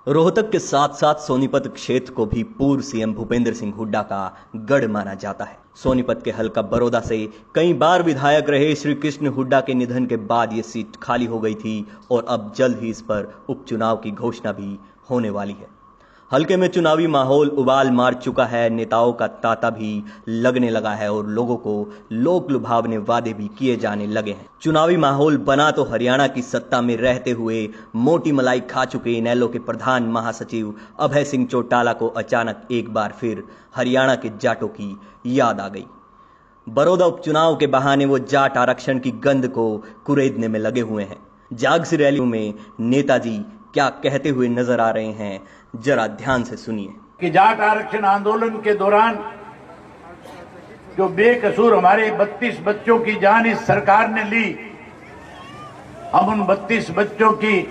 रोहतक के साथ साथ सोनीपत क्षेत्र को भी पूर्व सीएम भूपेंद्र सिंह हुड्डा का गढ़ माना जाता है। सोनीपत के हलका बड़ौदा से कई बार विधायक रहे श्री कृष्ण हुड्डा के निधन के बाद ये सीट खाली हो गई थी और अब जल्द ही इस पर उपचुनाव की घोषणा भी होने वाली है। हल्के में चुनावी माहौल उबाल मार चुका है, नेताओं का तांता भी लगने लगा है और लोगों को लोक लुभावने वादे भी किए जाने लगे हैं। चुनावी माहौल बना तो हरियाणा की सत्ता में रहते हुए मोटी मलाई खा चुके इनेलो के प्रधान महासचिव अभय सिंह चौटाला को अचानक एक बार फिर हरियाणा के जाटों की याद आ गई। बड़ौदा उपचुनाव के बहाने वो जाट आरक्षण की गंध को कुरेदने में लगे हुए हैं। जागसी रैली में नेताजी क्या कहते हुए नजर आ रहे हैं, जरा ध्यान से सुनिए। कि जाट आरक्षण आंदोलन के दौरान जो बेकसूर हमारे 32 बच्चों की जान इस सरकार ने ली, हम उन 32 बच्चों की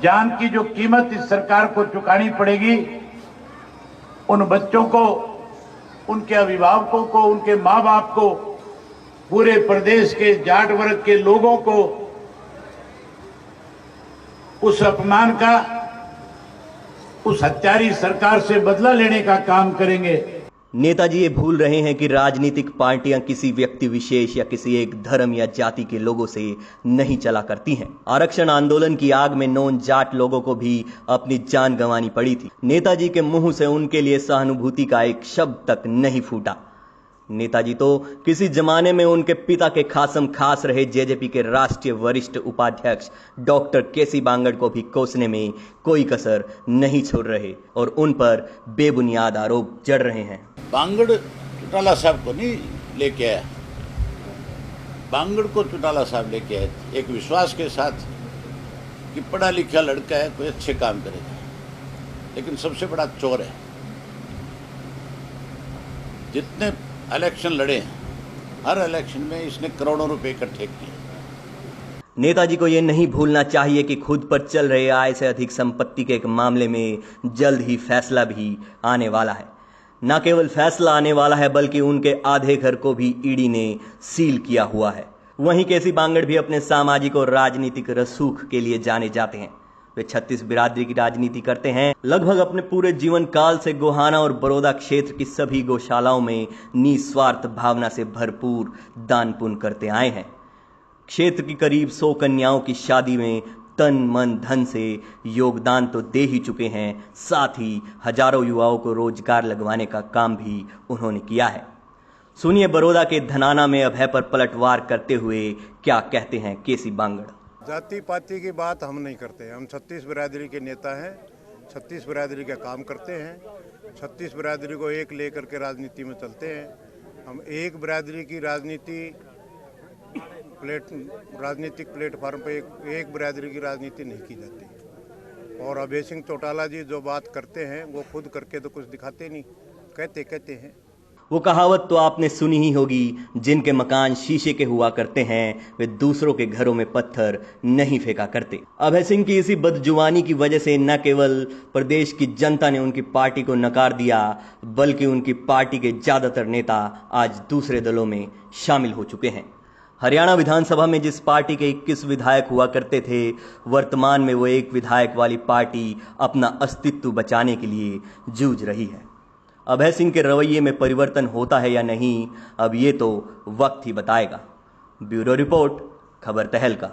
जान की जो कीमत इस सरकार को चुकानी पड़ेगी, उन बच्चों को, उनके अभिभावकों को, उनके मां बाप को, पूरे प्रदेश के जाट वर्ग के लोगों को उस अपमान का, उस हत्यारी सरकार से बदला लेने का काम करेंगे। नेताजी ये भूल रहे हैं कि राजनीतिक पार्टियां किसी व्यक्ति विशेष या किसी एक धर्म या जाति के लोगों से नहीं चला करती हैं। आरक्षण आंदोलन की आग में नॉन जाट लोगों को भी अपनी जान गंवानी पड़ी थी। नेताजी के मुंह से उनके लिए सहानुभूति का एक शब्द तक नहीं फूटा। नेताजी तो किसी जमाने में उनके पिता के खासम खास रहे जेजेपी के राष्ट्रीय वरिष्ठ उपाध्यक्ष डॉक्टर केसी बांगड़ को भी कोसने में कोई कसर नहीं छोड़ रहे और उन पर बेबुनियाद आरोप जड़ रहे हैं। बांगड़ चौटाला साहब को नहीं लेके आया, बांगड़ को चौटाला साहब लेके आए एक विश्वास के साथ कि पढ़ा लिखा लड़का है, कोई अच्छे काम करेगा, लेकिन सबसे बड़ा चोर है। जितने इलेक्शन लड़े हैं, हर इलेक्शन में इसने करोड़ों रुपए इकट्ठे किए। नेताजी को यह नहीं भूलना चाहिए कि खुद पर चल रहे आय से अधिक संपत्ति के एक मामले में जल्द ही फैसला भी आने वाला है। न केवल फैसला आने वाला है बल्कि उनके आधे घर को भी ईडी ने सील किया हुआ है। वहीं केसी बांगड़ भी अपने सामाजिक और राजनीतिक रसूख के लिए जाने जाते हैं। वे 36 बिरादरी की राजनीति करते हैं। लगभग अपने पूरे जीवन काल से गोहाना और बड़ौदा क्षेत्र की सभी गौशालाओं में निस्वार्थ भावना से भरपूर दान पुण्य करते आए हैं। क्षेत्र की करीब 100 कन्याओं की शादी में तन मन धन से योगदान तो दे ही चुके हैं, साथ ही हजारों युवाओं को रोजगार लगवाने का काम भी उन्होंने किया है। सुनिए बड़ौदा के धनाना में अभय पर पलटवार करते हुए क्या कहते हैं केसी बांगड़। जाति पाति की बात हम नहीं करते। हम 36 बिरादरी के नेता हैं, 36 बिरादरी का काम करते हैं, 36 बिरादरी को एक लेकर के राजनीति में चलते हैं। हम एक बिरादरी की राजनीतिक प्लेटफार्म पे एक बिरादरी की राजनीति नहीं की जाती। और अभय सिंह चौटाला जी जो बात करते हैं वो खुद करके तो कुछ दिखाते नहीं, कहते हैं। वो कहावत तो आपने सुनी ही होगी, जिनके मकान शीशे के हुआ करते हैं वे दूसरों के घरों में पत्थर नहीं फेंका करते। अभय सिंह की इसी बदजुबानी की वजह से न केवल प्रदेश की जनता ने उनकी पार्टी को नकार दिया बल्कि उनकी पार्टी के ज्यादातर नेता आज दूसरे दलों में शामिल हो चुके हैं। हरियाणा विधानसभा में जिस पार्टी के 21 विधायक हुआ करते थे, वर्तमान में वो एक विधायक वाली पार्टी अपना अस्तित्व बचाने के लिए जूझ रही है। अभय सिंह के रवैये में परिवर्तन होता है या नहीं, अब ये तो वक्त ही बताएगा। ब्यूरो रिपोर्ट, खबर तहलका।